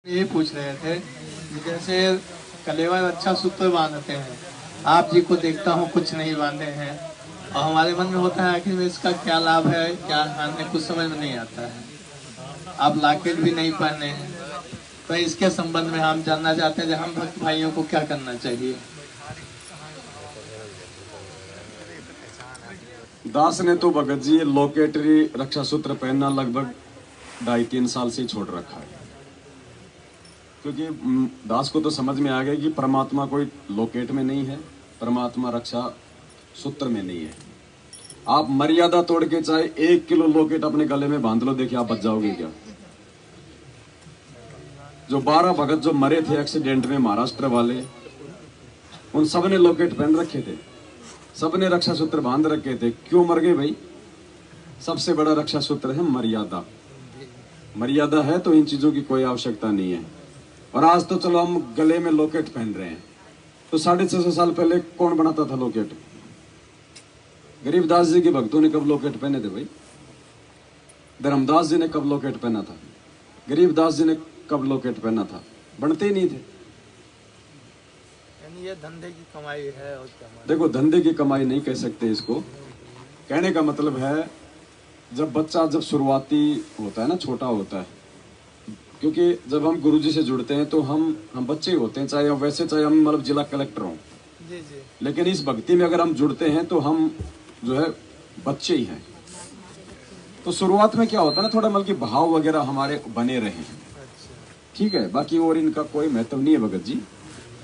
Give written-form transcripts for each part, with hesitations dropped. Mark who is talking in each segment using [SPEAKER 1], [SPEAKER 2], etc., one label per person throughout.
[SPEAKER 1] ये पूछ रहे थे कि जैसे कलेवर अच्छा सूत्र बांधते हैं, आप जी को देखता हूँ कुछ नहीं बांधे हैं, और हमारे मन में होता है आखिर में इसका क्या लाभ है, क्या हानि है, कुछ समझ में नहीं आता है। आप लॉकेट भी नहीं पहने हैं, तो इसके संबंध में हम जानना चाहते हैं कि हम भक्त भाइयों को क्या करना चाहिए।
[SPEAKER 2] दास ने तो भगत जी लोकेटरी रक्षा सूत्र पहनना लगभग 2.5-3 साल से ही छोड़ रखा है, क्योंकि दास को तो समझ में आ गया कि परमात्मा कोई लोकेट में नहीं है, परमात्मा रक्षा सूत्र में नहीं है। आप मर्यादा तोड़ के चाहे 1 किलो लोकेट अपने गले में बांध लो, देखिए आप बच जाओगे क्या। जो 12 भगत जो मरे थे एक्सीडेंट में महाराष्ट्र वाले, उन सब ने लोकेट पहन रखे थे, सबने रक्षा सूत्र बांध रखे थे। क्यों मर गए भाई? सबसे बड़ा रक्षा सूत्र है मर्यादा। मर्यादा है तो इन चीजों की कोई आवश्यकता नहीं है। और आज तो चलो हम गले में लोकेट पहन रहे हैं, तो 650 साल पहले कौन बनाता था लोकेट? गरीबदास जी के भक्तों ने कब लोकेट पहने थे भाई? धर्मदास जी ने कब लोकेट पहना था? गरीबदास जी ने कब लोकेट पहना था? बनते ही नहीं थे।
[SPEAKER 1] यानी ये धंधे की कमाई है और क्या?
[SPEAKER 2] देखो, धंधे की कमाई नहीं कह सकते इसको। कहने का मतलब है, जब बच्चा जब शुरुआती होता है ना, छोटा होता है, क्योंकि जब हम गुरुजी से जुड़ते हैं तो हम बच्चे ही होते हैं, चाहे हम मतलब जिला कलेक्टर हों,
[SPEAKER 1] जी जी,
[SPEAKER 2] लेकिन इस भक्ति में अगर हम जुड़ते हैं तो हम जो है बच्चे ही हैं। तो शुरुआत में क्या होता है ना, थोड़ा मतलब कि भाव वगैरह हमारे बने रहे, ठीक है, बाकी और इनका कोई महत्व नहीं है भगत जी।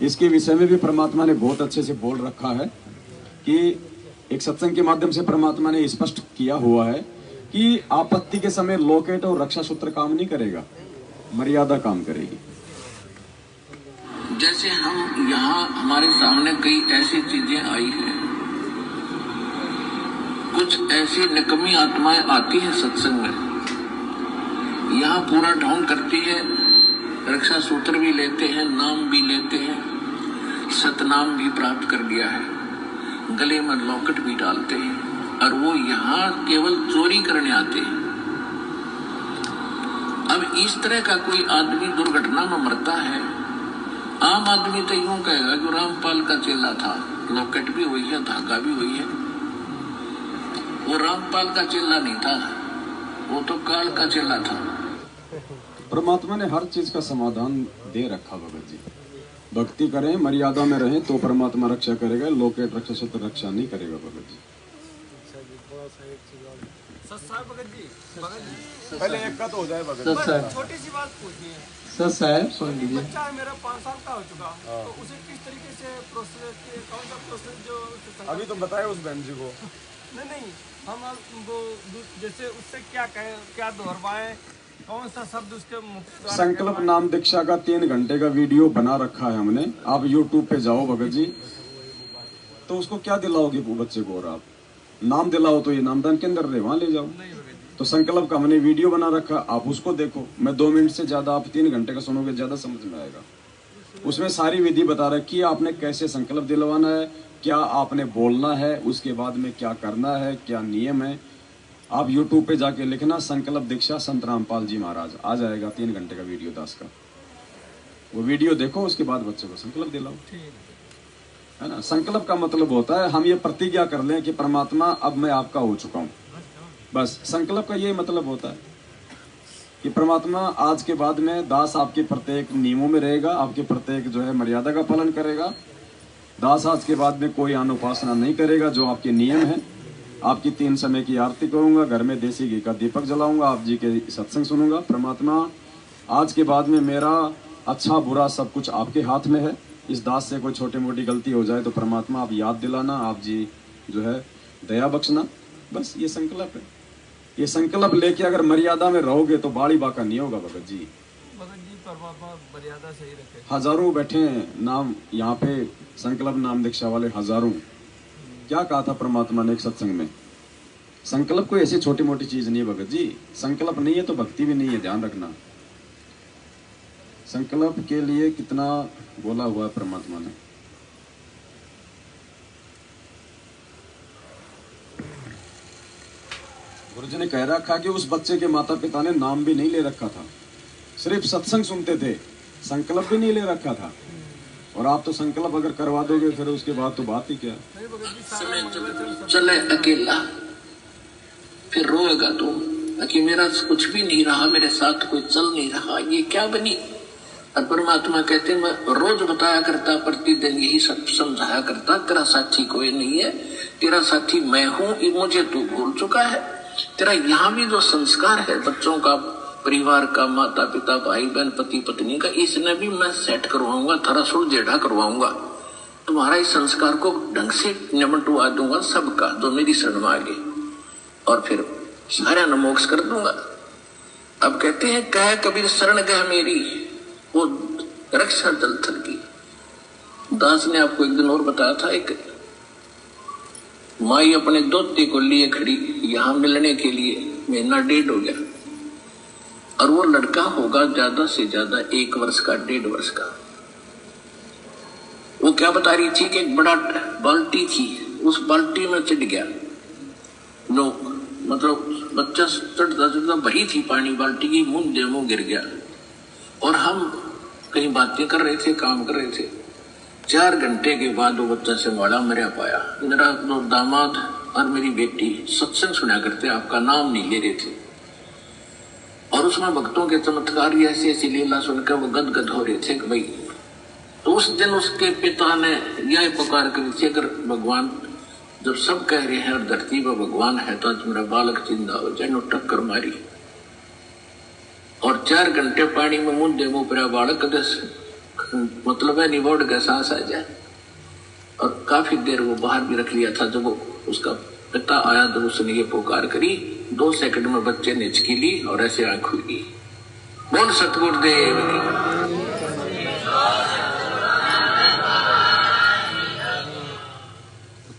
[SPEAKER 2] इसके विषय में भी परमात्मा ने बहुत अच्छे से बोल रखा है कि एक सत्संग के माध्यम से परमात्मा ने स्पष्ट किया हुआ है कि आपत्ति के समय लोकेट और रक्षा सूत्र काम नहीं करेगा, मर्यादा काम करेगी।
[SPEAKER 3] जैसे हम यहाँ हमारे सामने कई ऐसी चीजें आई हैं, कुछ ऐसी निकम्मी आत्माएं आती हैं सत्संग में, यहाँ पूरा ढोंग करती है, रक्षा सूत्र भी लेते हैं, नाम भी लेते हैं, सतनाम भी प्राप्त कर लिया है, गले में लॉकेट भी डालते हैं, और वो यहाँ केवल चोरी करने आते हैं। अब इस तरह का कोई आदमी दुर्घटना में मरता है, आम आदमी तो यूं कहेगा कि रामपाल का चेला था, लॉकेट भी हुई है, धागा भी हुई है। वो रामपाल का चेला नहीं था, वो तो काल का चेला था।
[SPEAKER 2] परमात्मा ने हर चीज का समाधान दे रखा भगत जी। भक्ति करें, मर्यादा में रहें तो परमात्मा रक्षा करेगा, लोकेट रक्षा सूत्र रक्षा नहीं करेगा भगत जी। पहले एक का तो हो जाए भगत जी।
[SPEAKER 1] छोटी सी बात पूछिए सर साहब, सुन लीजिए। बच्चा मेरा 5 साल का हो चुका, तो उसे किस तरीके से प्रोसेस, कौन सा प्रोसेस जो
[SPEAKER 2] अभी तो बताए उस बहन जी को।
[SPEAKER 1] नहीं, हम वो जैसे उससे क्या कहें, क्या दोहरवाएं, कौन सा शब्द उसके मुख?
[SPEAKER 2] संकल्प नाम दीक्षा का 3 घंटे का वीडियो बना रखा है हमने, आप YouTube पे जाओ भगत जी, तो उसको क्या दिलाओगे वो बच्चे को? और आप नाम दिलाओ तो ये नामदान के अंदर वहां ले जाओ। तो संकल्प का हमने वीडियो बना रखा, आप उसको देखो। मैं 2 मिनट से ज्यादा, आप 3 घंटे का सुनोगे, ज्यादा समझ में आएगा। उसमें सारी विधि बता रखी है, आपने कैसे संकल्प दिलवाना है, क्या आपने बोलना है, उसके बाद में क्या करना है, क्या नियम है। आप YouTube पे जाके लिखना संकल्प दीक्षा संत रामपाल जी महाराज, आ जाएगा 3 घंटे का वीडियो दास का। वो वीडियो देखो, उसके बाद बच्चे को संकल्प दिलाओ, है ना। संकल्प का मतलब होता है हम ये प्रतिज्ञा कर लें कि परमात्मा अब मैं आपका हो चुका हूं। बस संकल्प का यही मतलब होता है कि परमात्मा आज के बाद में दास आपके प्रत्येक नियमों में रहेगा, आपके प्रत्येक जो है मर्यादा का पालन करेगा। दास आज के बाद में कोई अनुपासना नहीं करेगा, जो आपके नियम है। आपकी 3 समय की आरती करूंगा, घर में देसी घी का दीपक जलाऊंगा, आप जी के सत्संग सुनूंगा। परमात्मा आज के बाद में मेरा अच्छा बुरा सब कुछ आपके हाथ में है। इस दास से कोई छोटी मोटी गलती हो जाए तो परमात्मा आप याद दिलाना, आप जी जो है दया बख्शना। बस ये संकल्प है। ये संकल्प लेके अगर मर्यादा में रहोगे तो बाड़ी बाका नहीं होगा भगत जी।
[SPEAKER 1] परमात्मा मर्यादा सही रखे।
[SPEAKER 2] हजारों बैठे हैं नाम यहाँ पे, संकल्प नाम दीक्षा वाले हजारों। क्या कहा था परमात्मा ने एक सत्संग में? संकल्प कोई ऐसी छोटी मोटी चीज नहीं है भगत जी। संकल्प नहीं है तो भक्ति भी नहीं है, ध्यान रखना। संकल्प के लिए कितना बोला हुआ है परमात्मा ने। गुरुजी ने कह रखा कि उस बच्चे के माता पिता ने नाम भी नहीं ले रखा था। सिर्फ सत्संग सुनते थे, संकल्प भी नहीं ले रखा था। और आप तो संकल्प अगर करवा दोगे फिर उसके बाद तो बात ही क्या।
[SPEAKER 3] चले अकेला फिर रोएगा तुम कि मेरा कुछ भी नहीं रहा, मेरे साथ कोई चल नहीं रहा, ये क्या बनी। और परमात्मा कहते हैं मैं रोज बताया करता, प्रतिदिन यही सब समझाया करता, तेरा साथी कोई नहीं है, तेरा साथी मैं हूं, मुझे तू भूल चुका है। तेरा यहाँ भी जो संस्कार है बच्चों का, परिवार का, माता पिता, भाई बहन, पति पत्नी का, इसने भी मैं सेट करवाऊंगा, थोड़ा सुलझेड़ा करवाऊंगा। तुम्हारा इस संस्कार को ढंग से निमटवा दूंगा सबका जो मेरी शरण मांगे, और फिर सारा न मोक्ष कर दूंगा। अब कहते हैं कह कबीर शरण गह मेरी, वो रक्षा जल थल की। दास ने आपको एक दिन और बताया था, एक माई अपने दोते को लिए खड़ी यहां मिलने के लिए, महीना 1.5 हो गया, और वो लड़का होगा ज्यादा से ज्यादा 1 वर्ष का, 1.5 वर्ष का। वो क्या बता रही थी कि एक बड़ा बाल्टी थी, उस बाल्टी में चढ़ गया, नो मतलब बच्चा चढ़ता चढ़ता भरी थी पानी बाल्टी की, मुंह गिर गया। और हम कहीं बातें कर रहे थे, काम कर रहे थे। 4 घंटे के बाद वो बच्चा से वाला मरा पाया। मेरा दो दामाद और मेरी बेटी सत्संग सुना करते, आपका नाम नहीं ले रहे थे, और उसमें भक्तों के चमत्कार ऐसी ऐसी लीला सुनकर वो गदगद हो रहे थे कि भाई। तो उस दिन उसके पिता ने यह पुकार करी थी, अगर भगवान जब सब कह रहे हैं और धरती पर भगवान है तो आज मेरा बालक जिंदा हो जाए। टक्कर मारी और 4 घंटे पानी में मुंह पर बालक मतलब है निबोड़ का सांस आ जाए। और काफी देर वो बाहर भी रख लिया था। जब वो उसका पिता आया तो उसने ये पुकार करी, 2 सेकंड में बच्चे ने हिचकी ली और ऐसे आंख खुली। बोल सतगुरुदेव की।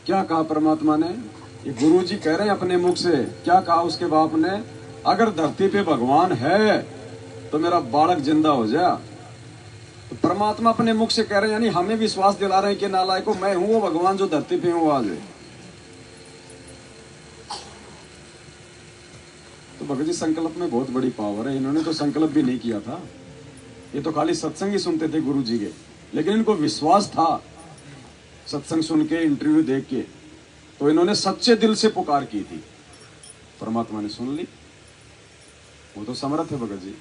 [SPEAKER 2] क्या कहा परमात्मा ने? ये गुरु जी कह रहे हैं अपने मुख से। क्या कहा उसके बाप ने? अगर धरती पे भगवान है तो मेरा बालक जिंदा हो जा। तो परमात्मा अपने मुख से कह रहे हैं, यानी हमें विश्वास दिला रहे हैं कि नालायकों, मैं हूं वो भगवान जो धरती पे हूं आज। तो भगत जी संकल्प में बहुत बड़ी पावर है। इन्होंने तो संकल्प भी नहीं किया था, ये तो खाली सत्संग ही सुनते थे गुरु जी के, लेकिन इनको विश्वास था सत्संग सुन के, इंटरव्यू देख के। तो इन्होंने सच्चे दिल से पुकार की थी, परमात्मा ने सुन ली। वो तो समर्थ है भगत जी।